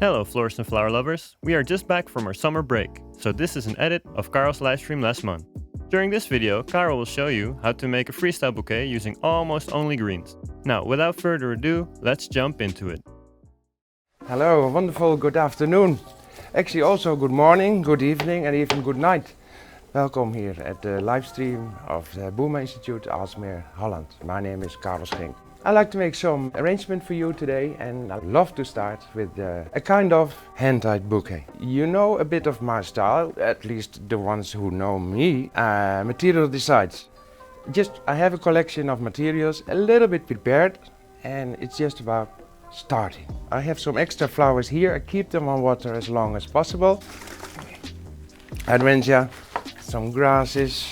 Hello florists and flower lovers, we are just back from our summer break, so this is an edit of Carel's livestream last month. During this video, Carel will show you how to make a freestyle bouquet using almost only greens. Now, without further ado, let's jump into it. Hello, a wonderful good afternoon. Actually also good morning, good evening and even good night. Welcome here at the livestream of the Boerma Instituut, Aalsmeer, Holland. My name is Carel Schenk. I'd like to make some arrangement for you today, and I'd love to start with a kind of hand-tied bouquet. You know a bit of my style, at least the ones who know me. Material decides. I have a collection of materials, a little bit prepared, and it's just about starting. I have some extra flowers here. I keep them on water as long as possible. Hydrangea, some grasses,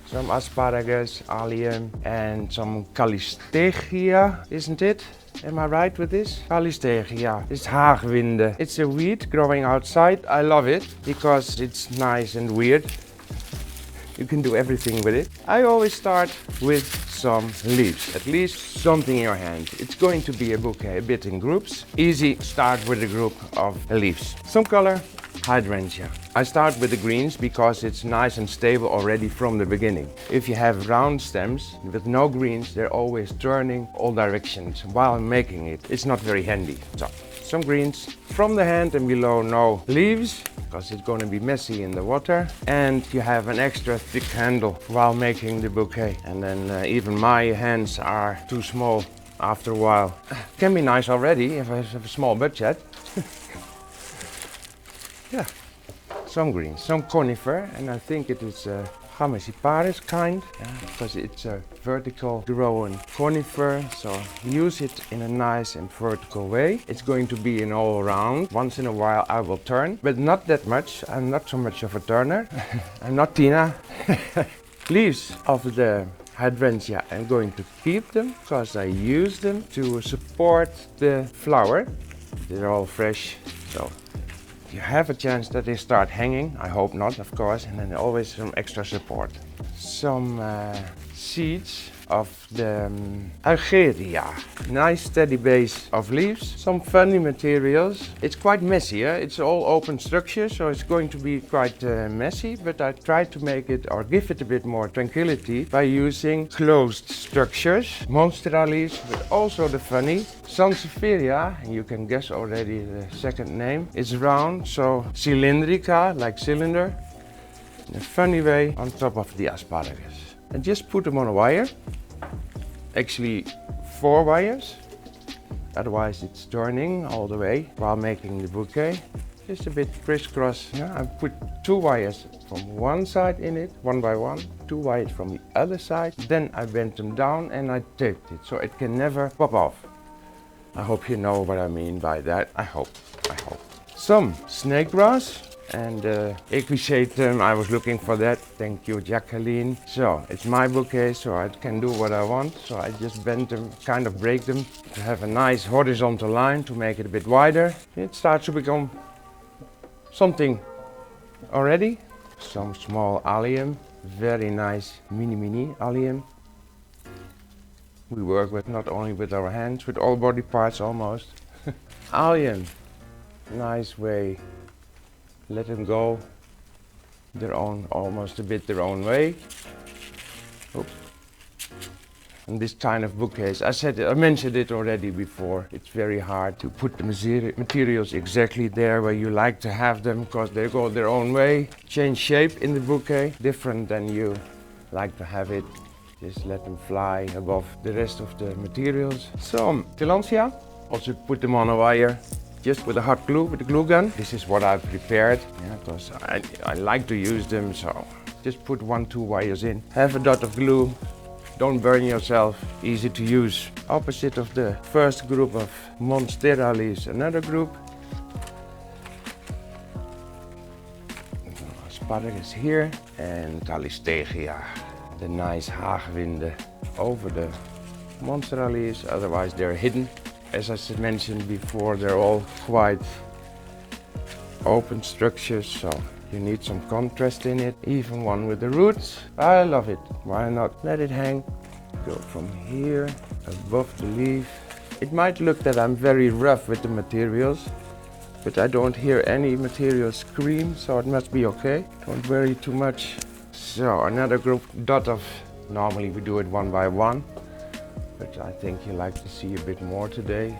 some asparagus, allium and some calistegia, isn't it? Am I right with this? Calistegia. It's haagwinde. It's a weed growing outside. I love it because it's nice and weird. You can do everything with it. I always start with some leaves, at least something in your hand. It's going to be a bouquet, a bit in groups. Easy, start with a group of leaves. Some color, hydrangea. I start with the greens because it's nice and stable already from the beginning. If you have round stems with no greens, they're always turning all directions while making it. It's not very handy. So, some greens from the hand, and below no leaves because it's going to be messy in the water, and you have an extra thick handle while making the bouquet. And then even my hands are too small after a while. Can be nice already if I have a small budget. Yeah, some greens, some conifer, and I think it is Gamesiparis kind, because it's a vertical growing conifer, so use it in a nice and vertical way. It's going to be an all around. Once in a while I will turn, but not that much. I'm not so much of a turner. I'm not Tina. Leaves of the hydrangea, I'm going to keep them because I use them to support the flower. They're all fresh, so you have a chance that they start hanging. I hope not, of course, and then always some extra support. Some seeds of the Algeria. Nice steady base of leaves. Some funny materials. It's quite messy, it's all open structure, so it's going to be quite messy, but I try to make it or give it a bit more tranquility by using closed structures. Monstera leaves, but also the funny. Sansevieria, and you can guess already the second name. It's round, so cylindrica, like cylinder, in a funny way on top of the asparagus. And just put them on a wire. Actually 4 wires, otherwise it's turning all the way while making the bouquet. Just a bit crisscross. I put 2 wires from one side in it, one by one, 2 wires from the other side. Then I bent them down and I taped it so it can never pop off. I hope you know what I mean by that. I hope. Some snake grass. And equisetum, I was looking for that. Thank you, Jacqueline. So it's my bouquet, so I can do what I want. So I just bend them, kind of break them to have a nice horizontal line to make it a bit wider. It starts to become something already. Some small allium, very nice mini allium. We work with not only with our hands, with all body parts almost. Allium, nice way. Let them go their own, almost a bit their own way. Oops. And this kind of bouquets, I mentioned it already before. It's very hard to put the materials exactly there where you like to have them, because they go their own way. Change shape in the bouquet, different than you like to have it. Just let them fly above the rest of the materials. Some Tilansia, also put them on a wire. Just with a hot glue, with the glue gun. This is what I've prepared, because I like to use them, so just put 1-2 wires in. Have a dot of glue, don't burn yourself, easy to use. Opposite of the first group of Monstera leaves, another group. Asparagus here, and Calistegia, the nice haagwinde over the Monstera leaves, otherwise they're hidden. As I mentioned before, they're all quite open structures, so you need some contrast in it. Even one with the roots. I love it. Why not? Let it hang. Go from here, above the leaf. It might look that I'm very rough with the materials, but I don't hear any material scream, so it must be okay. Don't worry too much. So another group dot of, normally we do it one by one, but I think you like to see a bit more today.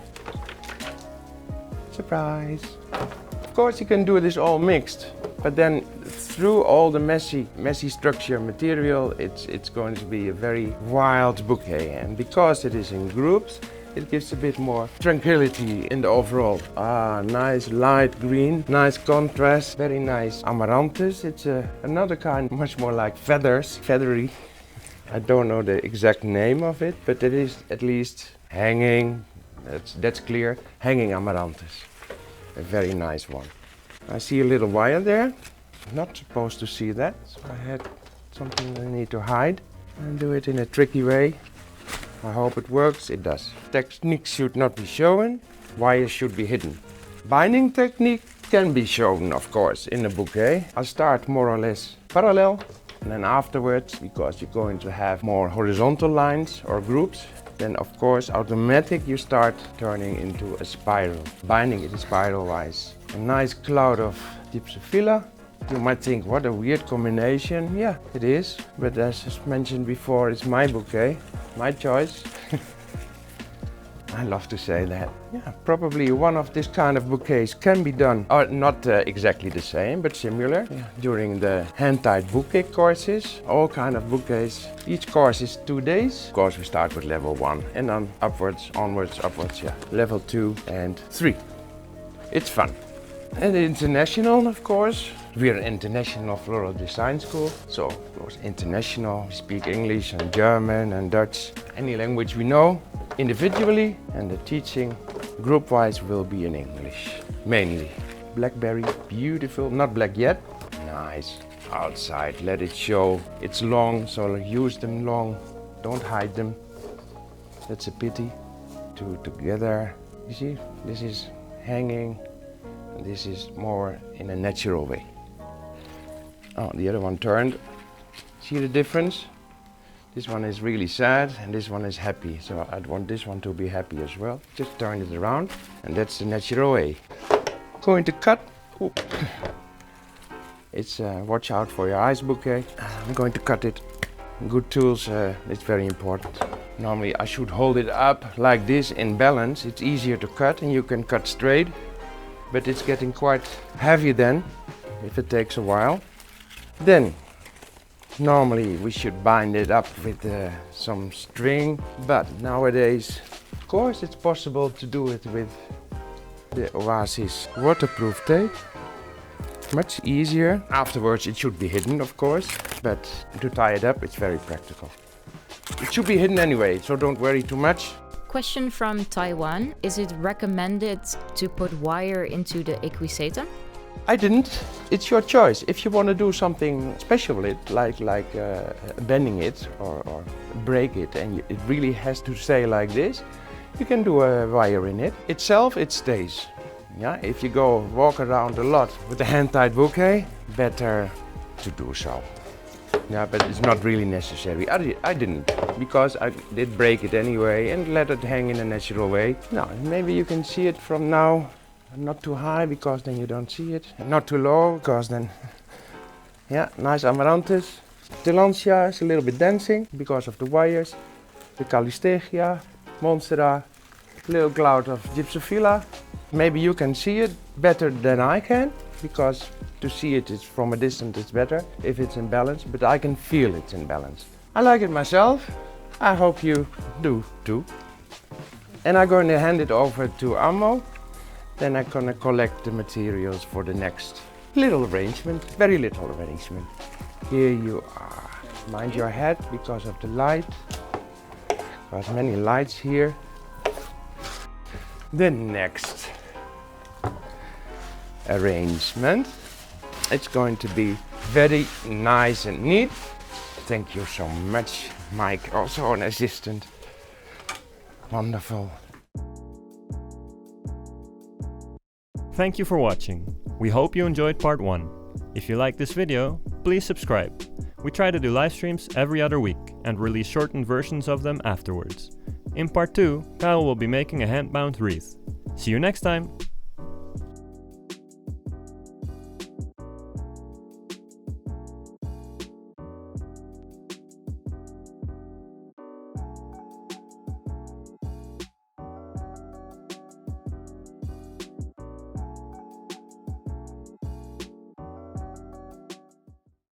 Surprise! Of course you can do this all mixed, but then through all the messy structure material, it's going to be a very wild bouquet. And because it is in groups, it gives a bit more tranquility in the overall. Nice light green, nice contrast, very nice Amaranthus. It's another kind, much more like feathers, feathery. I don't know the exact name of it, but it is at least hanging, that's clear, hanging Amaranthus. A very nice one. I see a little wire there. Not supposed to see that, so I had something I need to hide and do it in a tricky way. I hope it works. It does. Technique should not be shown, wires should be hidden. Binding technique can be shown, of course, in a bouquet. I'll start more or less parallel, and then afterwards, because you're going to have more horizontal lines or groups, then of course automatic you start turning into a spiral. Binding it spiral wise. A nice cloud of Gypsophila. You might think, what a weird combination. Yeah, it is. But as mentioned before, it's my bouquet, my choice. I love to say that. Yeah, probably one of this kind of bouquets can be done, or not exactly the same, but similar. Yeah. During the hand-tied bouquet courses, all kind of bouquets. Each course is 2 days. Of course, we start with level 1 and then upwards, onwards, upwards, yeah. Level 2 and 3. It's fun. And international, of course. We are an international floral design school, so of course international. We speak English and German and Dutch, any language we know individually, and the teaching group-wise will be in English, mainly. Blackberry, beautiful, not black yet. Nice, outside, let it show. It's long, so use them long, don't hide them. That's a pity. Two together, you see, this is hanging. This is more in a natural way. Oh, the other one turned. See the difference? This one is really sad and this one is happy. So I want this one to be happy as well. Just turn it around and that's the natural way. Going to cut. Ooh. It's watch out for your eyes bouquet. I'm going to cut it. Good tools, it's very important. Normally I should hold it up like this in balance. It's easier to cut and you can cut straight. But it's getting quite heavy then, if it takes a while. Then, normally we should bind it up with some string, but nowadays, of course, it's possible to do it with the Oasis waterproof tape. Much easier. Afterwards, it should be hidden, of course, but to tie it up, it's very practical. It should be hidden anyway, so don't worry too much. Question from Taiwan. Is it recommended to put wire into the equisatum? I didn't. It's your choice. If you want to do something special with it, like bending it or break it, and it really has to stay like this, you can do a wire in it. Itself, it stays. Yeah. If you go walk around a lot with a hand-tied bouquet, better to do so. Yeah, but it's not really necessary. I didn't, because I did break it anyway and let it hang in a natural way. Now, maybe you can see it from now. Not too high, because then you don't see it. And not too low, because then... Yeah, nice Amaranthus. Tilansia is a little bit dancing, because of the wires. The Calistegia, Monstera, little cloud of Gypsophila. Maybe you can see it better than I can, because to see it is from a distance it's better if it's in balance, but I can feel it's in balance. I like it myself. I hope you do too. And I'm going to hand it over to Ammo. Then I'm going to collect the materials for the next little arrangement, very little arrangement. Here you are. Mind your head because of the light. There's many lights here. The next arrangement. It's going to be very nice and neat. Thank you so much, Mike, also an assistant. Wonderful. Thank you for watching. We hope you enjoyed part 1. If you like this video, please subscribe. We try to do live streams every other week and release shortened versions of them afterwards. In part 2, Carel will be making a hand-bound wreath. See you next time!